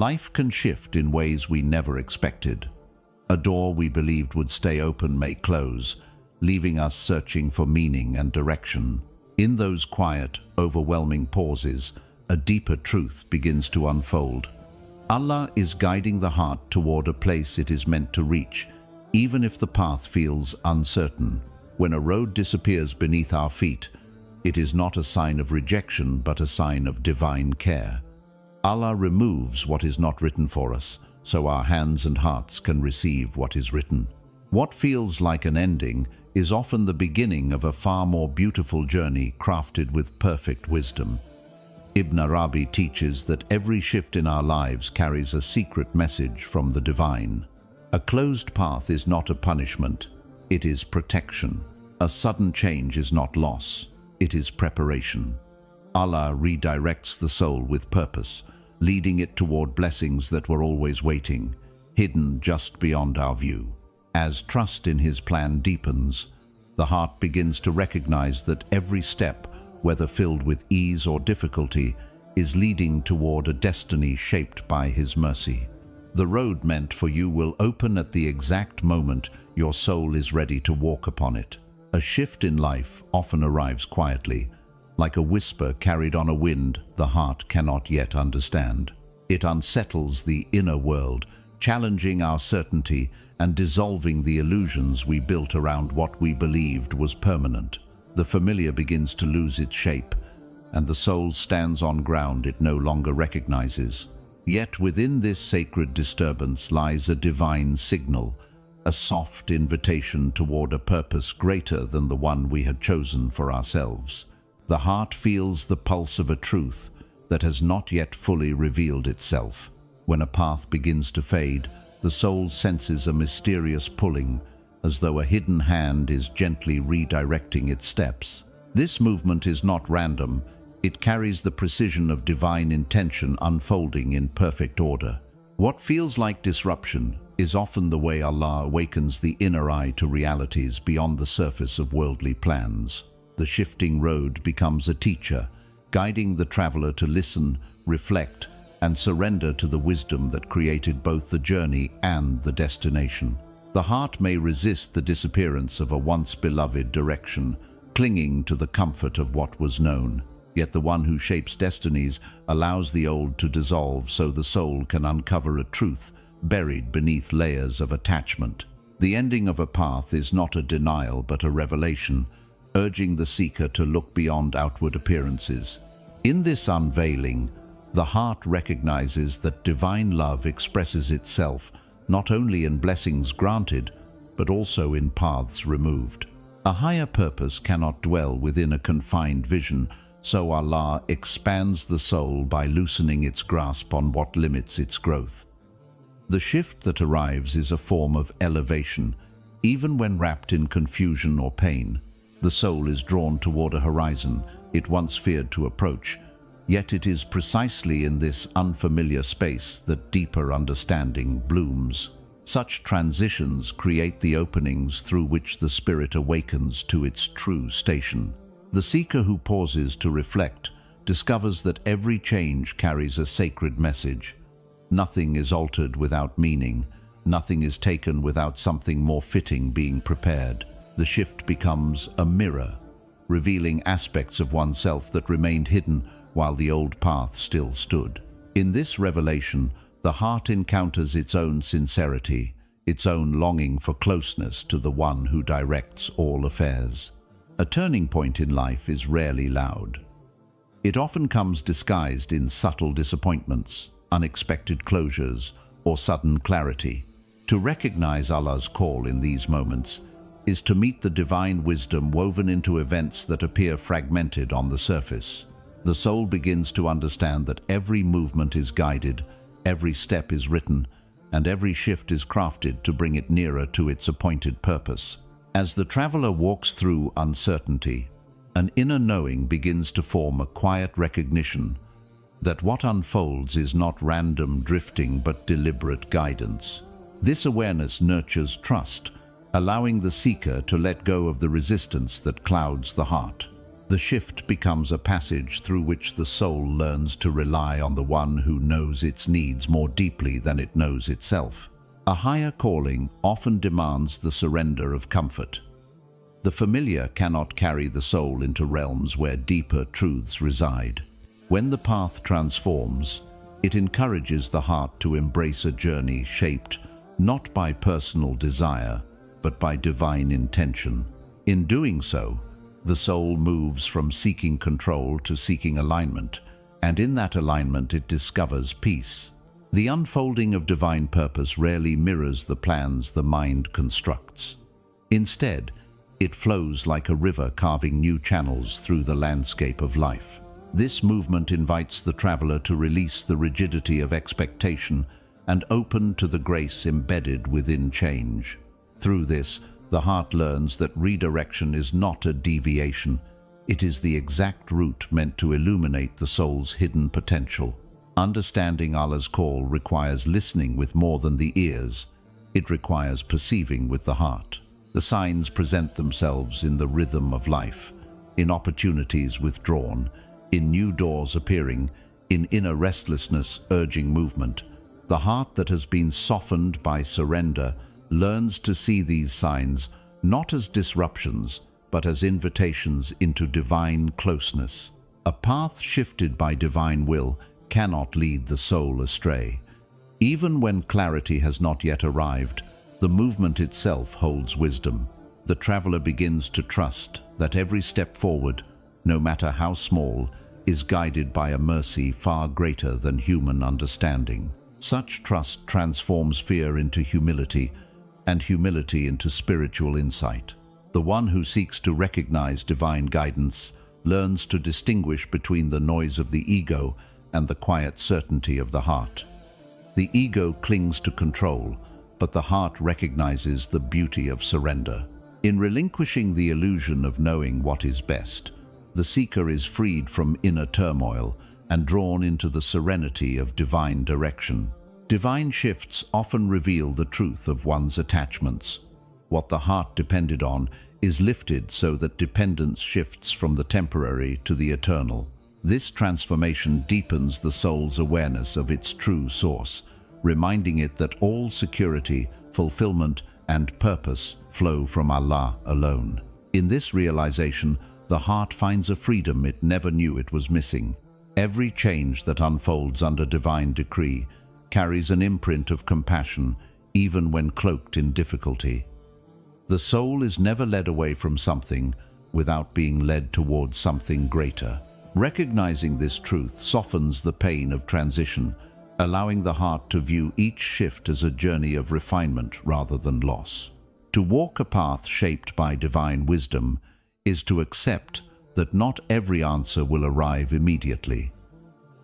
Life can shift in ways we never expected. A door we believed would stay open may close, leaving us searching for meaning and direction. In those quiet, overwhelming pauses, a deeper truth begins to unfold. Allah is guiding the heart toward a place it is meant to reach, even if the path feels uncertain. When a road disappears beneath our feet, it is not a sign of rejection but a sign of divine care. Allah removes what is not written for us, so our hands and hearts can receive what is written. What feels like an ending is often the beginning of a far more beautiful journey crafted with perfect wisdom. Ibn Arabi teaches that every shift in our lives carries a secret message from the divine. A closed path is not a punishment, it is protection. A sudden change is not loss, it is preparation. Allah redirects the soul with purpose, leading it toward blessings that were always waiting, hidden just beyond our view. As trust in His plan deepens, the heart begins to recognize that every step, whether filled with ease or difficulty, is leading toward a destiny shaped by His mercy. The road meant for you will open at the exact moment your soul is ready to walk upon it. A shift in life often arrives quietly, like a whisper carried on a wind the heart cannot yet understand. It unsettles the inner world, challenging our certainty and dissolving the illusions we built around what we believed was permanent. The familiar begins to lose its shape, and the soul stands on ground it no longer recognizes. Yet within this sacred disturbance lies a divine signal, a soft invitation toward a purpose greater than the one we had chosen for ourselves. The heart feels the pulse of a truth that has not yet fully revealed itself. When a path begins to fade, the soul senses a mysterious pulling, as though a hidden hand is gently redirecting its steps. This movement is not random, it carries the precision of divine intention unfolding in perfect order. What feels like disruption is often the way Allah awakens the inner eye to realities beyond the surface of worldly plans. The shifting road becomes a teacher, guiding the traveler to listen, reflect, and surrender to the wisdom that created both the journey and the destination. The heart may resist the disappearance of a once beloved direction, clinging to the comfort of what was known. Yet the one who shapes destinies allows the old to dissolve so the soul can uncover a truth buried beneath layers of attachment. The ending of a path is not a denial but a revelation, urging the seeker to look beyond outward appearances. In this unveiling, the heart recognizes that divine love expresses itself not only in blessings granted, but also in paths removed. A higher purpose cannot dwell within a confined vision, so Allah expands the soul by loosening its grasp on what limits its growth. The shift that arrives is a form of elevation. Even when wrapped in confusion or pain, the soul is drawn toward a horizon it once feared to approach. Yet it is precisely in this unfamiliar space that deeper understanding blooms. Such transitions create the openings through which the spirit awakens to its true station. The seeker who pauses to reflect discovers that every change carries a sacred message. Nothing is altered without meaning. Nothing is taken without something more fitting being prepared. The shift becomes a mirror, revealing aspects of oneself that remained hidden while the old path still stood. In this revelation, the heart encounters its own sincerity, its own longing for closeness to the one who directs all affairs. A turning point in life is rarely loud. It often comes disguised in subtle disappointments, unexpected closures, or sudden clarity. To recognize Allah's call in these moments is to meet the divine wisdom woven into events that appear fragmented on the surface. The soul begins to understand that every movement is guided, every step is written, and every shift is crafted to bring it nearer to its appointed purpose. As the traveler walks through uncertainty, an inner knowing begins to form a quiet recognition that what unfolds is not random drifting but deliberate guidance. This awareness nurtures trust, allowing the seeker to let go of the resistance that clouds the heart. The shift becomes a passage through which the soul learns to rely on the one who knows its needs more deeply than it knows itself. A higher calling often demands the surrender of comfort. The familiar cannot carry the soul into realms where deeper truths reside. When the path transforms, it encourages the heart to embrace a journey shaped not by personal desire, but by divine intention. In doing so, the soul moves from seeking control to seeking alignment, and in that alignment it discovers peace. The unfolding of divine purpose rarely mirrors the plans the mind constructs. Instead, it flows like a river carving new channels through the landscape of life. This movement invites the traveler to release the rigidity of expectation and open to the grace embedded within change. Through this, the heart learns that redirection is not a deviation. It is the exact route meant to illuminate the soul's hidden potential. Understanding Allah's call requires listening with more than the ears. It requires perceiving with the heart. The signs present themselves in the rhythm of life, in opportunities withdrawn, in new doors appearing, in inner restlessness urging movement. The heart that has been softened by surrender learns to see these signs not as disruptions, but as invitations into divine closeness. A path shifted by divine will cannot lead the soul astray. Even when clarity has not yet arrived, the movement itself holds wisdom. The traveler begins to trust that every step forward, no matter how small, is guided by a mercy far greater than human understanding. Such trust transforms fear into humility, and humility into spiritual insight. The one who seeks to recognize divine guidance learns to distinguish between the noise of the ego and the quiet certainty of the heart. The ego clings to control, but the heart recognizes the beauty of surrender. In relinquishing the illusion of knowing what is best, the seeker is freed from inner turmoil and drawn into the serenity of divine direction. Divine shifts often reveal the truth of one's attachments. What the heart depended on is lifted so that dependence shifts from the temporary to the eternal. This transformation deepens the soul's awareness of its true source, reminding it that all security, fulfillment, and purpose flow from Allah alone. In this realization, the heart finds a freedom it never knew it was missing. Every change that unfolds under divine decree carries an imprint of compassion, even when cloaked in difficulty. The soul is never led away from something without being led towards something greater. Recognizing this truth softens the pain of transition, allowing the heart to view each shift as a journey of refinement rather than loss. To walk a path shaped by divine wisdom is to accept that not every answer will arrive immediately.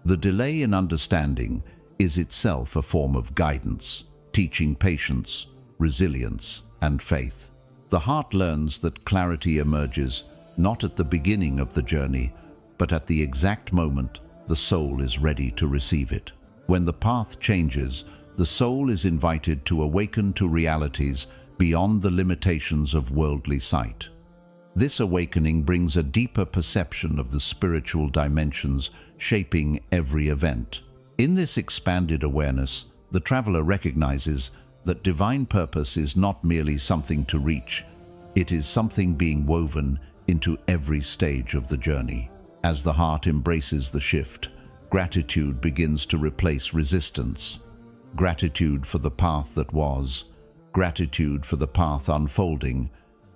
The delay in understanding is itself a form of guidance, teaching patience, resilience, and faith. The heart learns that clarity emerges not at the beginning of the journey, but at the exact moment the soul is ready to receive it. When the path changes, the soul is invited to awaken to realities beyond the limitations of worldly sight. This awakening brings a deeper perception of the spiritual dimensions shaping every event. In this expanded awareness, the traveler recognizes that divine purpose is not merely something to reach, it is something being woven into every stage of the journey. As the heart embraces the shift, gratitude begins to replace resistance. Gratitude for the path that was, gratitude for the path unfolding,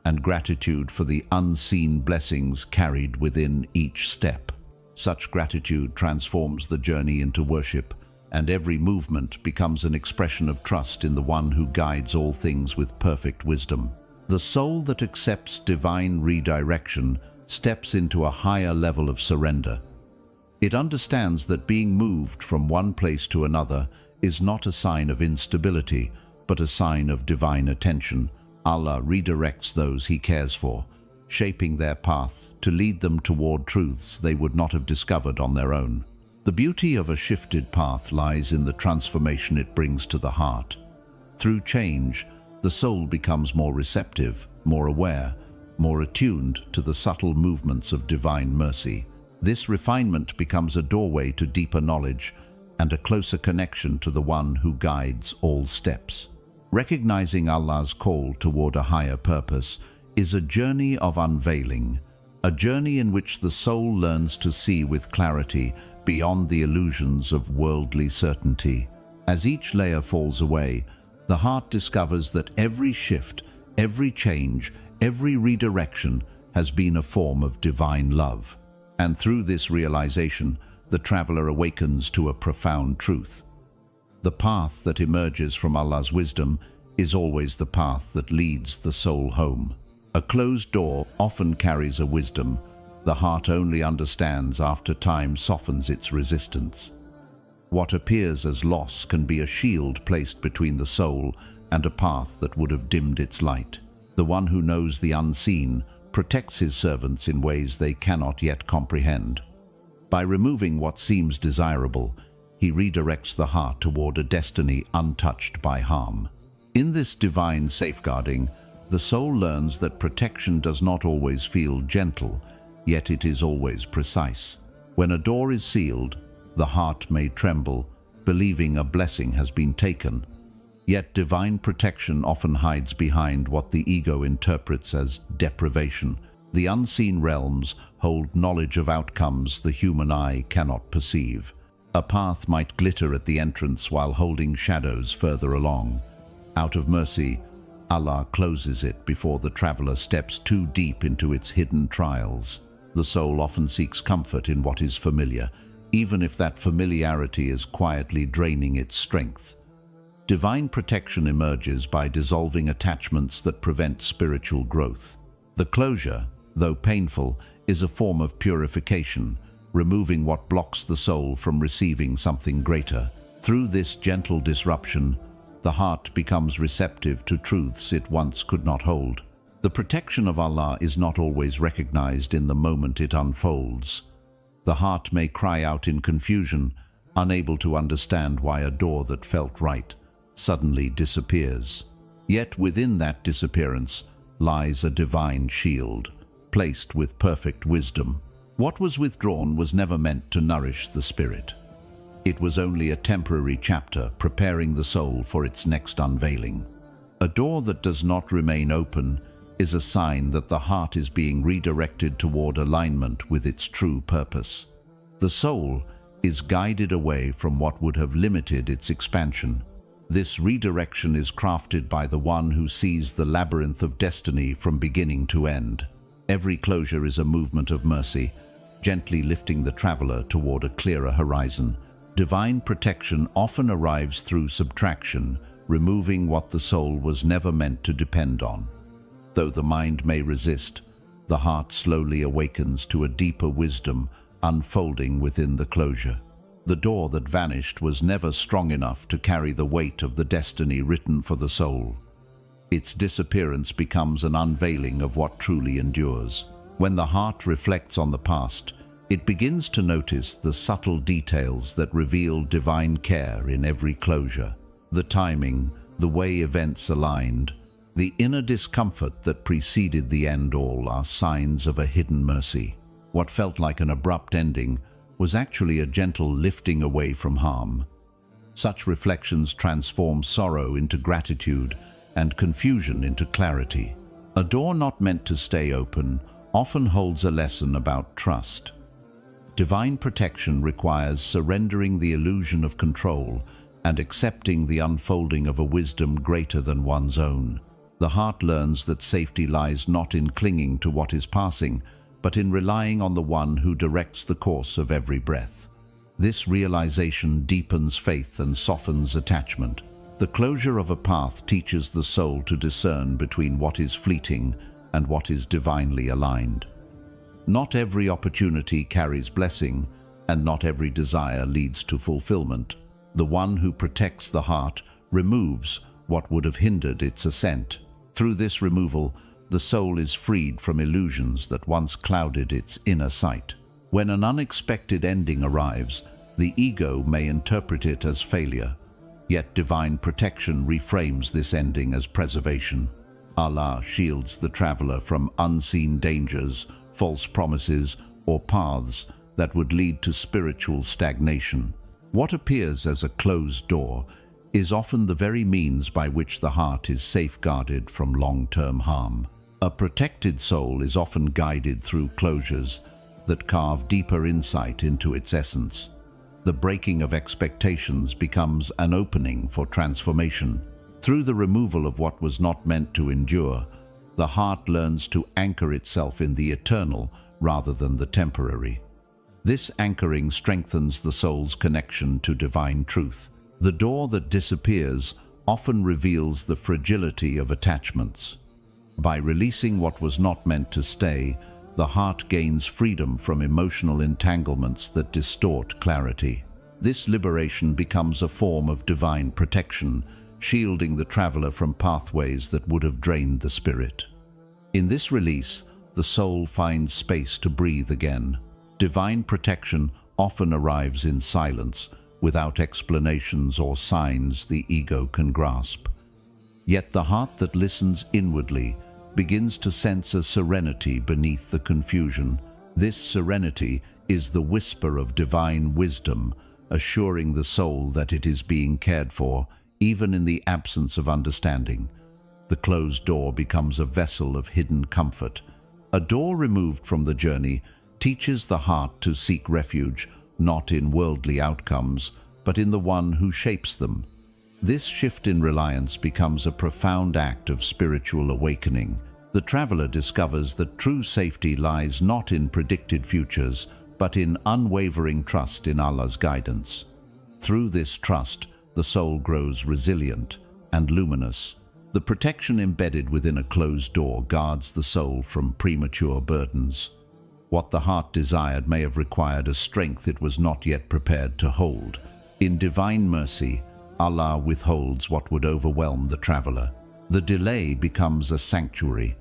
and gratitude for the unseen blessings carried within each step. Such gratitude transforms the journey into worship, and every movement becomes an expression of trust in the one who guides all things with perfect wisdom. The soul that accepts divine redirection steps into a higher level of surrender. It understands that being moved from one place to another is not a sign of instability, but a sign of divine attention. Allah redirects those He cares for, shaping their path to lead them toward truths they would not have discovered on their own. The beauty of a shifted path lies in the transformation it brings to the heart. Through change, the soul becomes more receptive, more aware, more attuned to the subtle movements of divine mercy. This refinement becomes a doorway to deeper knowledge and a closer connection to the one who guides all steps. Recognizing Allah's call toward a higher purpose is a journey of unveiling, a journey in which the soul learns to see with clarity beyond the illusions of worldly certainty. As each layer falls away, the heart discovers that every shift, every change, every redirection has been a form of divine love. And through this realization, the traveler awakens to a profound truth. The path that emerges from Allah's wisdom is always the path that leads the soul home. A closed door often carries a wisdom the heart only understands after time softens its resistance. What appears as loss can be a shield placed between the soul and a path that would have dimmed its light. The one who knows the unseen protects his servants in ways they cannot yet comprehend. By removing what seems desirable, he redirects the heart toward a destiny untouched by harm. In this divine safeguarding, the soul learns that protection does not always feel gentle, yet it is always precise. When a door is sealed, the heart may tremble, believing a blessing has been taken. Yet divine protection often hides behind what the ego interprets as deprivation. The unseen realms hold knowledge of outcomes the human eye cannot perceive. A path might glitter at the entrance while holding shadows further along. Out of mercy, Allah closes it before the traveler steps too deep into its hidden trials. The soul often seeks comfort in what is familiar, even if that familiarity is quietly draining its strength. Divine protection emerges by dissolving attachments that prevent spiritual growth. The closure, though painful, is a form of purification, removing what blocks the soul from receiving something greater. Through this gentle disruption, the heart becomes receptive to truths it once could not hold. The protection of Allah is not always recognized in the moment it unfolds. The heart may cry out in confusion, unable to understand why a door that felt right suddenly disappears. Yet within that disappearance lies a divine shield, placed with perfect wisdom. What was withdrawn was never meant to nourish the spirit. It was only a temporary chapter preparing the soul for its next unveiling. A door that does not remain open is a sign that the heart is being redirected toward alignment with its true purpose. The soul is guided away from what would have limited its expansion. This redirection is crafted by the one who sees the labyrinth of destiny from beginning to end. Every closure is a movement of mercy, gently lifting the traveler toward a clearer horizon. Divine protection often arrives through subtraction, removing what the soul was never meant to depend on. Though the mind may resist, the heart slowly awakens to a deeper wisdom unfolding within the closure. The door that vanished was never strong enough to carry the weight of the destiny written for the soul. Its disappearance becomes an unveiling of what truly endures. When the heart reflects on the past, it begins to notice the subtle details that reveal divine care in every closure. The timing, the way events aligned, the inner discomfort that preceded the end all are signs of a hidden mercy. What felt like an abrupt ending was actually a gentle lifting away from harm. Such reflections transform sorrow into gratitude and confusion into clarity. A door not meant to stay open often holds a lesson about trust. Divine protection requires surrendering the illusion of control and accepting the unfolding of a wisdom greater than one's own. The heart learns that safety lies not in clinging to what is passing, but in relying on the one who directs the course of every breath. This realization deepens faith and softens attachment. The closure of a path teaches the soul to discern between what is fleeting and what is divinely aligned. Not every opportunity carries blessing, and not every desire leads to fulfillment. The one who protects the heart removes what would have hindered its ascent. Through this removal, the soul is freed from illusions that once clouded its inner sight. When an unexpected ending arrives, the ego may interpret it as failure, yet divine protection reframes this ending as preservation. Allah shields the traveler from unseen dangers, false promises, or paths that would lead to spiritual stagnation. What appears as a closed door is often the very means by which the heart is safeguarded from long-term harm. A protected soul is often guided through closures that carve deeper insight into its essence. The breaking of expectations becomes an opening for transformation. Through the removal of what was not meant to endure, the heart learns to anchor itself in the eternal rather than the temporary. This anchoring strengthens the soul's connection to divine truth. The door that disappears often reveals the fragility of attachments. By releasing what was not meant to stay, the heart gains freedom from emotional entanglements that distort clarity. This liberation becomes a form of divine protection, shielding the traveler from pathways that would have drained the spirit. In this release, the soul finds space to breathe again. Divine protection often arrives in silence, without explanations or signs the ego can grasp. Yet the heart that listens inwardly begins to sense a serenity beneath the confusion. This serenity is the whisper of divine wisdom, assuring the soul that it is being cared for, even in the absence of understanding. The closed door becomes a vessel of hidden comfort. A door removed from the journey teaches the heart to seek refuge, not in worldly outcomes, but in the one who shapes them. This shift in reliance becomes a profound act of spiritual awakening. The traveler discovers that true safety lies not in predicted futures, but in unwavering trust in Allah's guidance. Through this trust, the soul grows resilient and luminous. The protection embedded within a closed door guards the soul from premature burdens. What the heart desired may have required a strength it was not yet prepared to hold. In divine mercy, Allah withholds what would overwhelm the traveler. The delay becomes a sanctuary,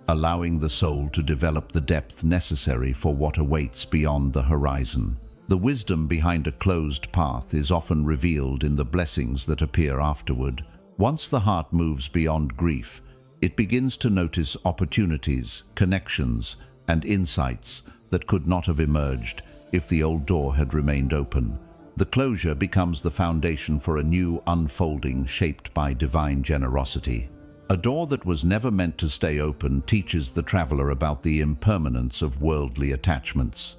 allowing the soul to develop the depth necessary for what awaits beyond the horizon. The wisdom behind a closed path is often revealed in the blessings that appear afterward. Once the heart moves beyond grief, it begins to notice opportunities, connections, and insights that could not have emerged if the old door had remained open. The closure becomes the foundation for a new unfolding shaped by divine generosity. A door that was never meant to stay open teaches the traveler about the impermanence of worldly attachments.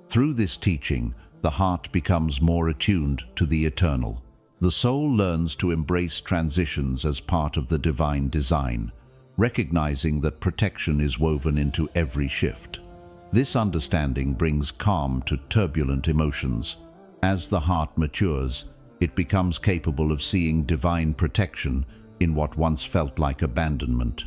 Through this teaching, the heart becomes more attuned to the eternal. The soul learns to embrace transitions as part of the divine design, recognizing that protection is woven into every shift. This understanding brings calm to turbulent emotions. As the heart matures, it becomes capable of seeing divine protection in what once felt like abandonment.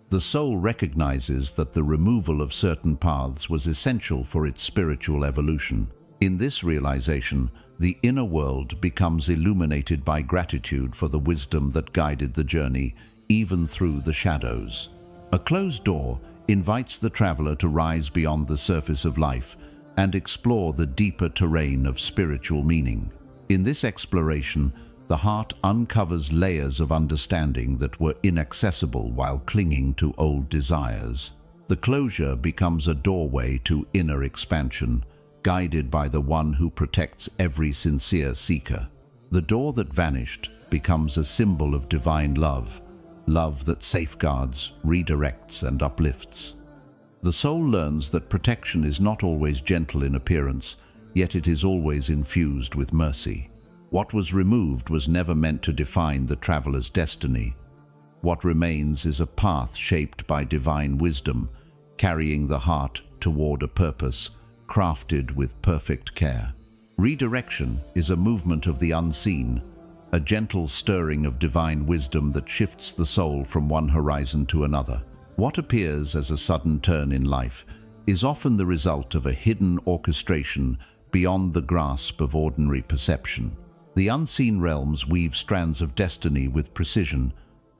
The soul recognizes that the removal of certain paths was essential for its spiritual evolution. In this realization, the inner world becomes illuminated by gratitude for the wisdom that guided the journey, even through the shadows. A closed door invites the traveler to rise beyond the surface of life and explore the deeper terrain of spiritual meaning. In this exploration, the heart uncovers layers of understanding that were inaccessible while clinging to old desires. The closure becomes a doorway to inner expansion, guided by the one who protects every sincere seeker. The door that vanished becomes a symbol of divine love, love that safeguards, redirects, and uplifts. The soul learns that protection is not always gentle in appearance, yet it is always infused with mercy. What was removed was never meant to define the traveler's destiny. What remains is a path shaped by divine wisdom, carrying the heart toward a purpose, crafted with perfect care. Redirection is a movement of the unseen, a gentle stirring of divine wisdom that shifts the soul from one horizon to another. What appears as a sudden turn in life is often the result of a hidden orchestration beyond the grasp of ordinary perception. The unseen realms weave strands of destiny with precision,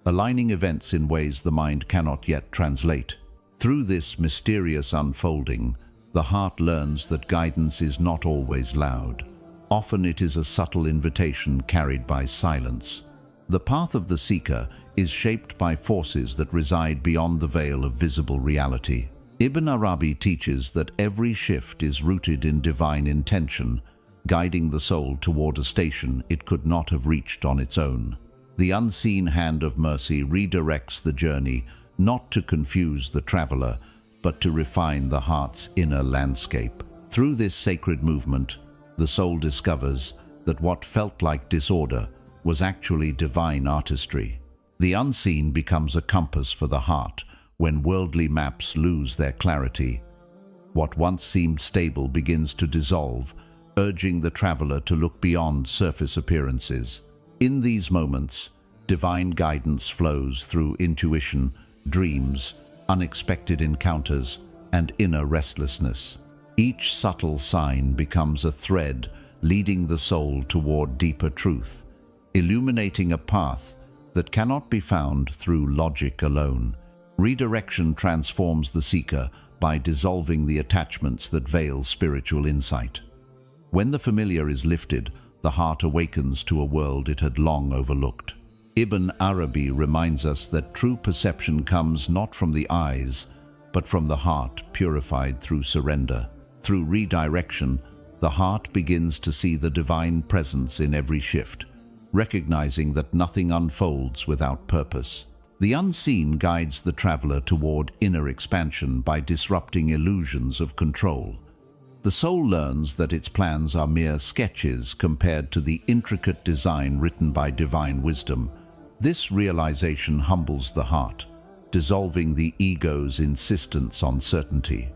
aligning events in ways the mind cannot yet translate. Through this mysterious unfolding, the heart learns that guidance is not always loud. Often it is a subtle invitation carried by silence. The path of the seeker is shaped by forces that reside beyond the veil of visible reality. Ibn Arabi teaches that every shift is rooted in divine intention, guiding the soul toward a station it could not have reached on its own. The unseen hand of mercy redirects the journey, not to confuse the traveler, but to refine the heart's inner landscape. Through this sacred movement, the soul discovers that what felt like disorder was actually divine artistry. The unseen becomes a compass for the heart when worldly maps lose their clarity. What once seemed stable begins to dissolve, urging the traveler to look beyond surface appearances. In these moments, divine guidance flows through intuition, dreams, unexpected encounters, and inner restlessness. Each subtle sign becomes a thread leading the soul toward deeper truth, illuminating a path that cannot be found through logic alone. Redirection transforms the seeker by dissolving the attachments that veil spiritual insight. When the familiar is lifted, the heart awakens to a world it had long overlooked. Ibn Arabi reminds us that true perception comes not from the eyes, but from the heart purified through surrender. Through redirection, the heart begins to see the divine presence in every shift, recognizing that nothing unfolds without purpose. The unseen guides the traveler toward inner expansion by disrupting illusions of control. The soul learns that its plans are mere sketches compared to the intricate design written by divine wisdom. This realization humbles the heart, dissolving the ego's insistence on certainty.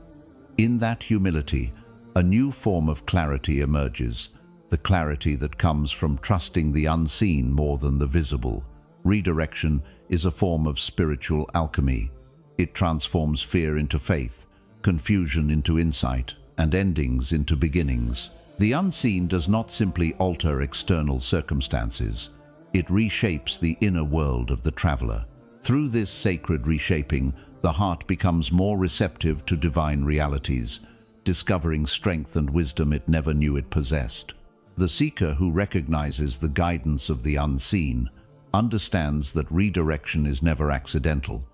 In that humility, a new form of clarity emerges, the clarity that comes from trusting the unseen more than the visible. Redirection is a form of spiritual alchemy. It transforms fear into faith, confusion into insight, and endings into beginnings. The unseen does not simply alter external circumstances. It reshapes the inner world of the traveler. Through this sacred reshaping, the heart becomes more receptive to divine realities, discovering strength and wisdom it never knew it possessed. The seeker who recognizes the guidance of the unseen understands that redirection is never accidental.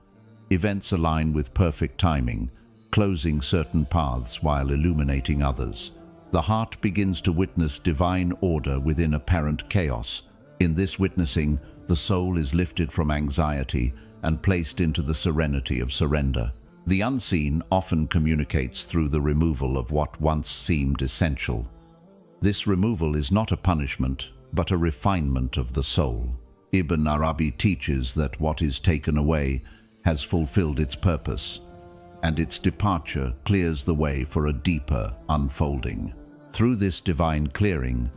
Events align with perfect timing, closing certain paths while illuminating others. The heart begins to witness divine order within apparent chaos. In this witnessing, the soul is lifted from anxiety and placed into the serenity of surrender. The unseen often communicates through the removal of what once seemed essential. This removal is not a punishment, but a refinement of the soul. Ibn Arabi teaches that what is taken away has fulfilled its purpose, and its departure clears the way for a deeper unfolding. Through this divine clearing,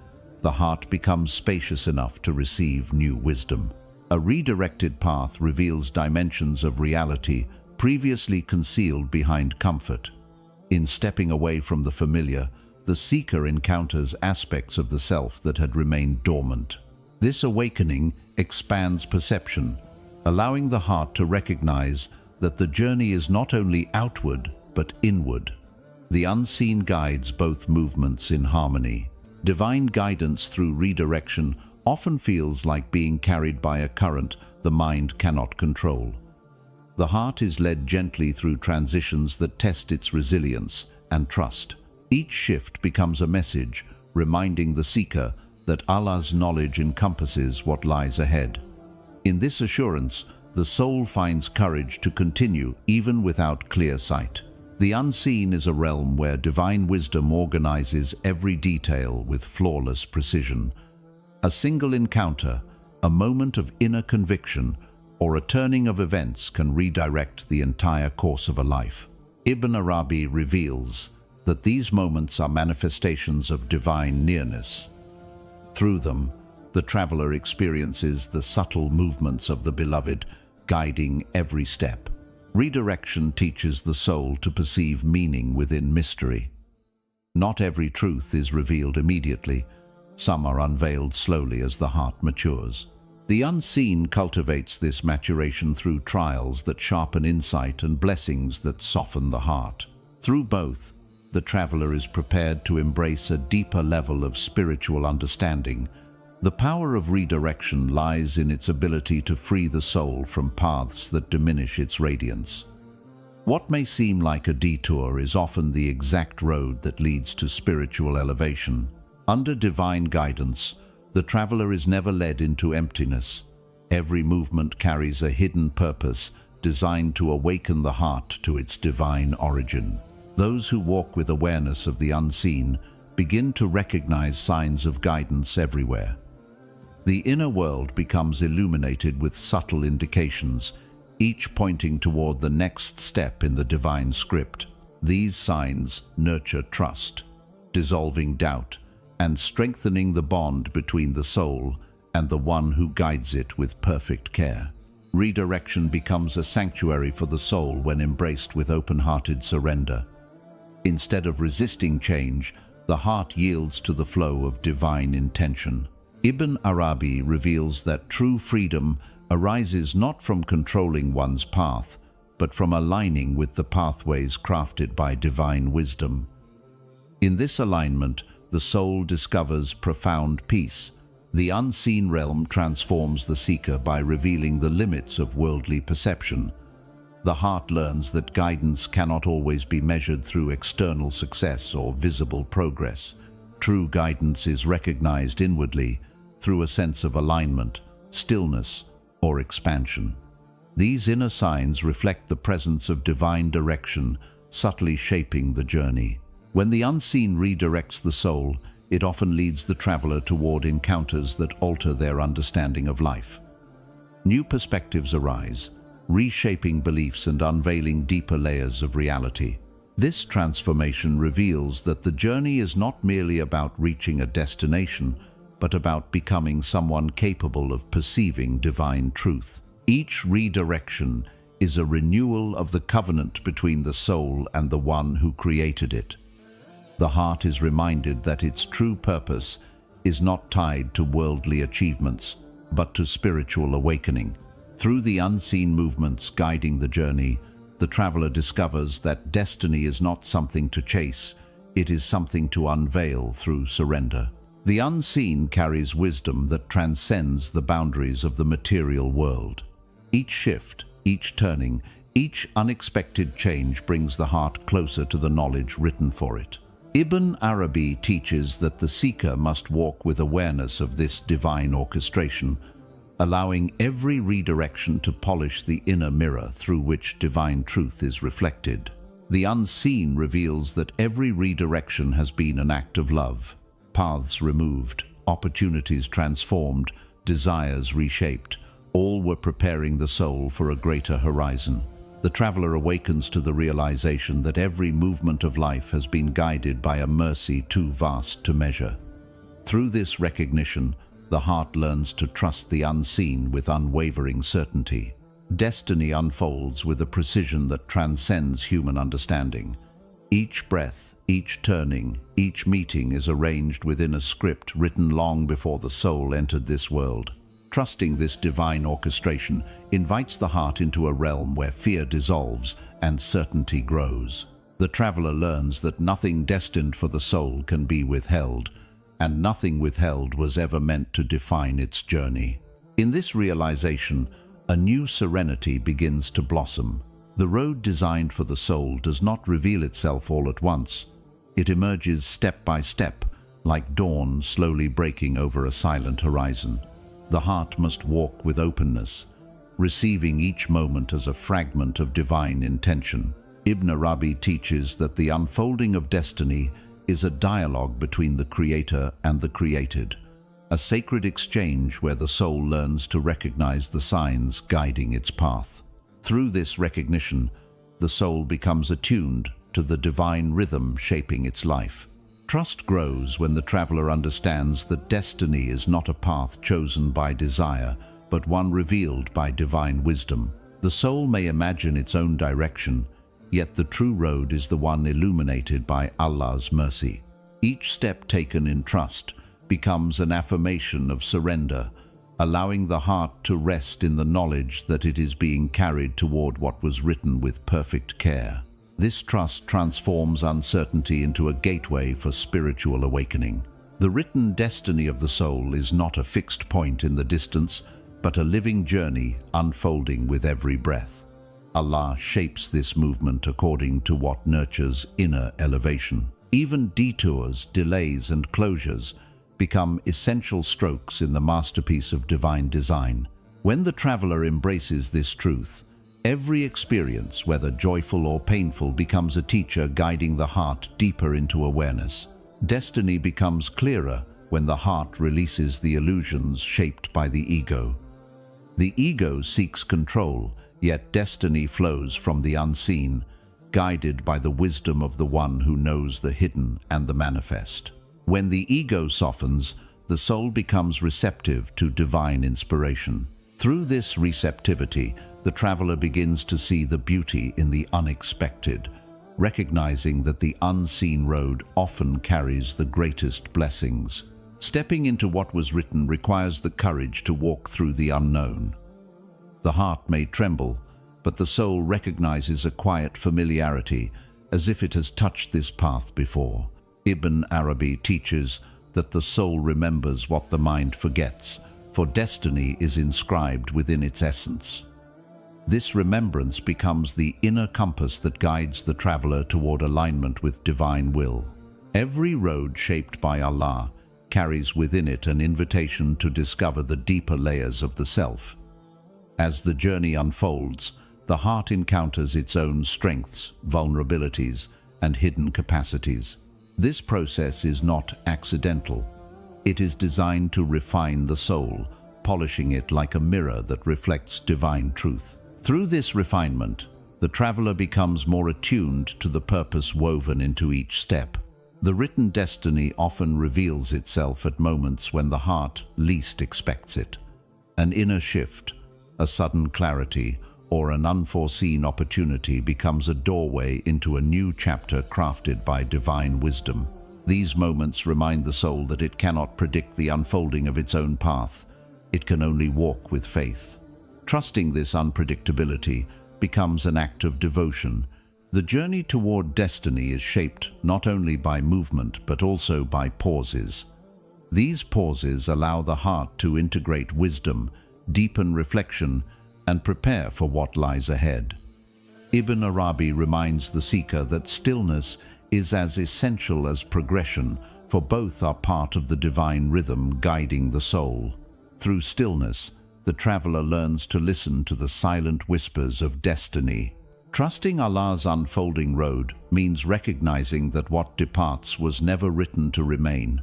the heart becomes spacious enough to receive new wisdom. A redirected path reveals dimensions of reality previously concealed behind comfort. In stepping away from the familiar, the seeker encounters aspects of the self that had remained dormant. This awakening expands perception, allowing the heart to recognize that the journey is not only outward but inward. The unseen guides both movements in harmony. Divine guidance through redirection often feels like being carried by a current the mind cannot control. The heart is led gently through transitions that test its resilience and trust. Each shift becomes a message, reminding the seeker that Allah's knowledge encompasses what lies ahead. In this assurance, the soul finds courage to continue even without clear sight. The unseen is a realm where divine wisdom organizes every detail with flawless precision. A single encounter, a moment of inner conviction, or a turning of events can redirect the entire course of a life. Ibn Arabi reveals that these moments are manifestations of divine nearness. Through them, the traveler experiences the subtle movements of the beloved, guiding every step. Redirection teaches the soul to perceive meaning within mystery. Not every truth is revealed immediately. Some are unveiled slowly as the heart matures. The unseen cultivates this maturation through trials that sharpen insight and blessings that soften the heart. Through both, the traveler is prepared to embrace a deeper level of spiritual understanding, The power of redirection lies in its ability to free the soul from paths that diminish its radiance. What may seem like a detour is often the exact road that leads to spiritual elevation. Under divine guidance, the traveler is never led into emptiness. Every movement carries a hidden purpose designed to awaken the heart to its divine origin. Those who walk with awareness of the unseen begin to recognize signs of guidance everywhere. The inner world becomes illuminated with subtle indications, each pointing toward the next step in the divine script. These signs nurture trust, dissolving doubt, and strengthening the bond between the soul and the one who guides it with perfect care. Redirection becomes a sanctuary for the soul when embraced with open-hearted surrender. Instead of resisting change, the heart yields to the flow of divine intention. Ibn Arabi reveals that true freedom arises not from controlling one's path, but from aligning with the pathways crafted by divine wisdom. In this alignment, the soul discovers profound peace. The unseen realm transforms the seeker by revealing the limits of worldly perception. The heart learns that guidance cannot always be measured through external success or visible progress. True guidance is recognized inwardly through a sense of alignment, stillness, or expansion. These inner signs reflect the presence of divine direction, subtly shaping the journey. When the unseen redirects the soul, it often leads the traveler toward encounters that alter their understanding of life. New perspectives arise, reshaping beliefs and unveiling deeper layers of reality. This transformation reveals that the journey is not merely about reaching a destination, but about becoming someone capable of perceiving divine truth. Each redirection is a renewal of the covenant between the soul and the one who created it. The heart is reminded that its true purpose is not tied to worldly achievements, but to spiritual awakening. Through the unseen movements guiding the journey, the traveler discovers that destiny is not something to chase, it is something to unveil through surrender. The unseen carries wisdom that transcends the boundaries of the material world. Each shift, each turning, each unexpected change brings the heart closer to the knowledge written for it. Ibn Arabi teaches that the seeker must walk with awareness of this divine orchestration, allowing every redirection to polish the inner mirror through which divine truth is reflected. The unseen reveals that every redirection has been an act of love. Paths removed, opportunities transformed, desires reshaped, all were preparing the soul for a greater horizon. The traveler awakens to the realization that every movement of life has been guided by a mercy too vast to measure. Through this recognition, the heart learns to trust the unseen with unwavering certainty. Destiny unfolds with a precision that transcends human understanding. Each breath, each turning, each meeting is arranged within a script written long before the soul entered this world. Trusting this divine orchestration invites the heart into a realm where fear dissolves and certainty grows. The traveler learns that nothing destined for the soul can be withheld, and nothing withheld was ever meant to define its journey. In this realization, a new serenity begins to blossom. The road designed for the soul does not reveal itself all at once. It emerges step by step, like dawn slowly breaking over a silent horizon. The heart must walk with openness, receiving each moment as a fragment of divine intention. Ibn Arabi teaches that the unfolding of destiny is a dialogue between the creator and the created, a sacred exchange where the soul learns to recognize the signs guiding its path. Through this recognition, the soul becomes attuned to the divine rhythm shaping its life. Trust grows when the traveler understands that destiny is not a path chosen by desire, but one revealed by divine wisdom. The soul may imagine its own direction, yet the true road is the one illuminated by Allah's mercy. Each step taken in trust becomes an affirmation of surrender, allowing the heart to rest in the knowledge that it is being carried toward what was written with perfect care. This trust transforms uncertainty into a gateway for spiritual awakening. The written destiny of the soul is not a fixed point in the distance, but a living journey unfolding with every breath. Allah shapes this movement according to what nurtures inner elevation. Even detours, delays, and closures become essential strokes in the masterpiece of divine design. When the traveler embraces this truth, every experience, whether joyful or painful, becomes a teacher guiding the heart deeper into awareness. Destiny becomes clearer when the heart releases the illusions shaped by the ego. The ego seeks control, yet destiny flows from the unseen, guided by the wisdom of the one who knows the hidden and the manifest. When the ego softens, the soul becomes receptive to divine inspiration. Through this receptivity, the traveler begins to see the beauty in the unexpected, recognizing that the unseen road often carries the greatest blessings. Stepping into what was written requires the courage to walk through the unknown. The heart may tremble, but the soul recognizes a quiet familiarity, as if it has touched this path before. Ibn Arabi teaches that the soul remembers what the mind forgets, for destiny is inscribed within its essence. This remembrance becomes the inner compass that guides the traveler toward alignment with divine will. Every road shaped by Allah carries within it an invitation to discover the deeper layers of the self. As the journey unfolds, the heart encounters its own strengths, vulnerabilities, and hidden capacities. This process is not accidental. It is designed to refine the soul, polishing it like a mirror that reflects divine truth. Through this refinement, the traveler becomes more attuned to the purpose woven into each step. The written destiny often reveals itself at moments when the heart least expects it. An inner shift, a sudden clarity, or an unforeseen opportunity becomes a doorway into a new chapter crafted by divine wisdom. These moments remind the soul that it cannot predict the unfolding of its own path. It can only walk with faith. Trusting this unpredictability becomes an act of devotion. The journey toward destiny is shaped not only by movement but also by pauses. These pauses allow the heart to integrate wisdom, deepen reflection, and prepare for what lies ahead. Ibn Arabi reminds the seeker that stillness is as essential as progression, for both are part of the divine rhythm guiding the soul. Through stillness, the traveler learns to listen to the silent whispers of destiny. Trusting Allah's unfolding road means recognizing that what departs was never written to remain.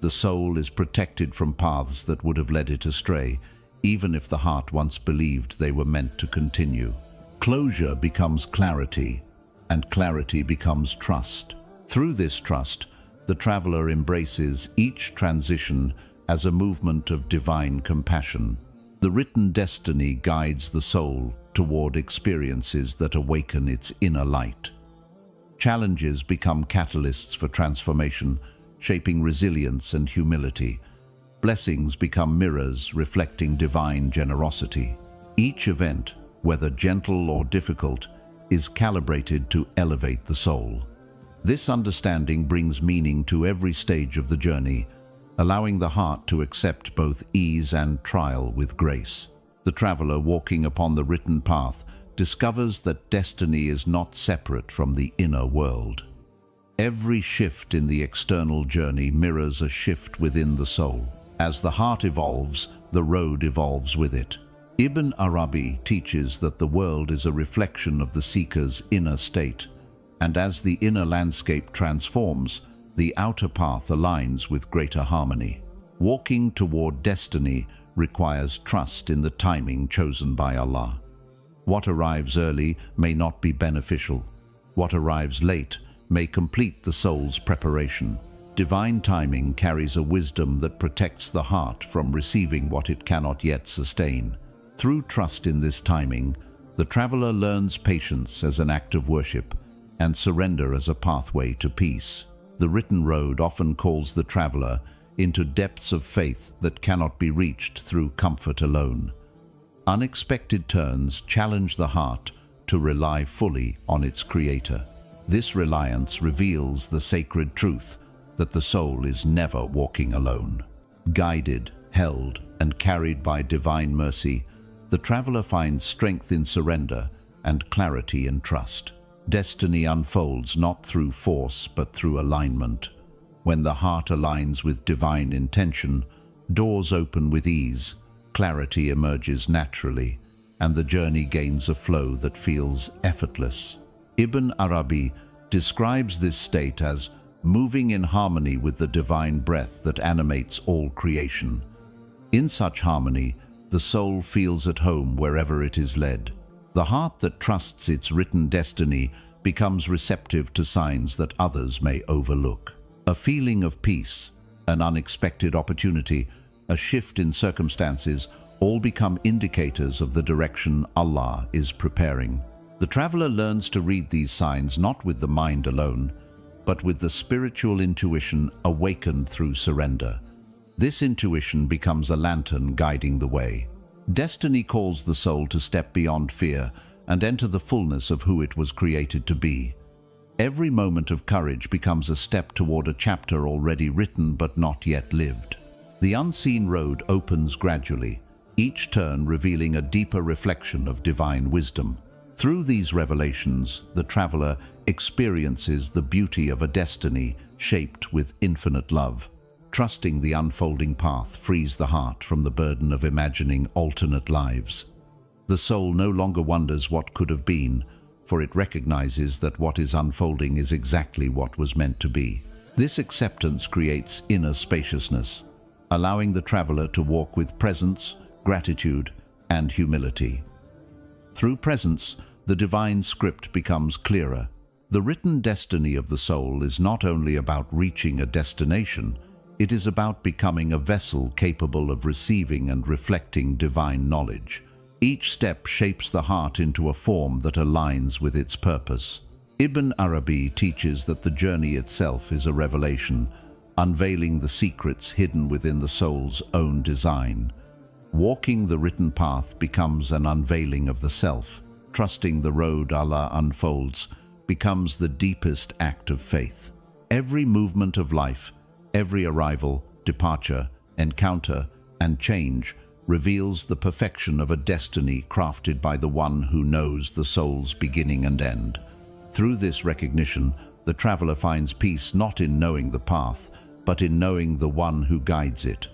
The soul is protected from paths that would have led it astray, even if the heart once believed they were meant to continue. Closure becomes clarity, and clarity becomes trust. Through this trust, the traveler embraces each transition as a movement of divine compassion. The written destiny guides the soul toward experiences that awaken its inner light. Challenges become catalysts for transformation, shaping resilience and humility. Blessings become mirrors reflecting divine generosity. Each event, whether gentle or difficult, is calibrated to elevate the soul. This understanding brings meaning to every stage of the journey, allowing the heart to accept both ease and trial with grace. The traveler walking upon the written path discovers that destiny is not separate from the inner world. Every shift in the external journey mirrors a shift within the soul. As the heart evolves, the road evolves with it. Ibn Arabi teaches that the world is a reflection of the seeker's inner state, and as the inner landscape transforms, the outer path aligns with greater harmony. Walking toward destiny requires trust in the timing chosen by Allah. What arrives early may not be beneficial. What arrives late may complete the soul's preparation. Divine timing carries a wisdom that protects the heart from receiving what it cannot yet sustain. Through trust in this timing, the traveler learns patience as an act of worship and surrender as a pathway to peace. The written road often calls the traveler into depths of faith that cannot be reached through comfort alone. Unexpected turns challenge the heart to rely fully on its creator. This reliance reveals the sacred truth that the soul is never walking alone. Guided, held, and carried by divine mercy, the traveler finds strength in surrender and clarity in trust. Destiny unfolds not through force but through alignment. When the heart aligns with divine intention, doors open with ease, clarity emerges naturally, and the journey gains a flow that feels effortless. Ibn Arabi describes this state as moving in harmony with the divine breath that animates all creation. In such harmony, the soul feels at home wherever it is led. The heart that trusts its written destiny becomes receptive to signs that others may overlook. A feeling of peace, an unexpected opportunity, a shift in circumstances, all become indicators of the direction Allah is preparing. The traveler learns to read these signs not with the mind alone, but with the spiritual intuition awakened through surrender. This intuition becomes a lantern guiding the way. Destiny calls the soul to step beyond fear and enter the fullness of who it was created to be. Every moment of courage becomes a step toward a chapter already written but not yet lived. The unseen road opens gradually, each turn revealing a deeper reflection of divine wisdom. Through these revelations, the traveler experiences the beauty of a destiny shaped with infinite love. Trusting the unfolding path frees the heart from the burden of imagining alternate lives. The soul no longer wonders what could have been, for it recognizes that what is unfolding is exactly what was meant to be. This acceptance creates inner spaciousness, allowing the traveler to walk with presence, gratitude, and humility. Through presence, the divine script becomes clearer. The written destiny of the soul is not only about reaching a destination, it is about becoming a vessel capable of receiving and reflecting divine knowledge. Each step shapes the heart into a form that aligns with its purpose. Ibn Arabi teaches that the journey itself is a revelation, unveiling the secrets hidden within the soul's own design. Walking the written path becomes an unveiling of the self. Trusting the road Allah unfolds becomes the deepest act of faith. Every movement of life, every arrival, departure, encounter, and change reveals the perfection of a destiny crafted by the one who knows the soul's beginning and end. Through this recognition, the traveler finds peace not in knowing the path, but in knowing the one who guides it.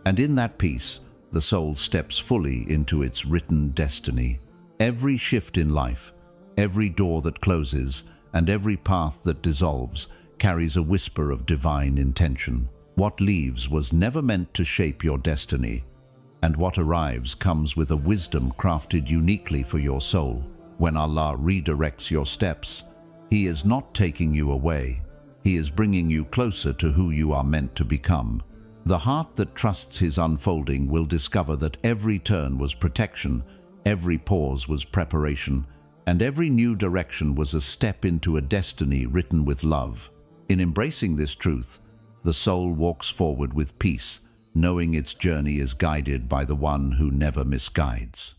And in that peace, the soul steps fully into its written destiny. Every shift in life, every door that closes, and every path that dissolves carries a whisper of divine intention. What leaves was never meant to shape your destiny, and what arrives comes with a wisdom crafted uniquely for your soul. When Allah redirects your steps, He is not taking you away. He is bringing you closer to who you are meant to become. The heart that trusts His unfolding will discover that every turn was protection, every pause was preparation, and every new direction was a step into a destiny written with love. In embracing this truth, the soul walks forward with peace, knowing its journey is guided by the one who never misguides.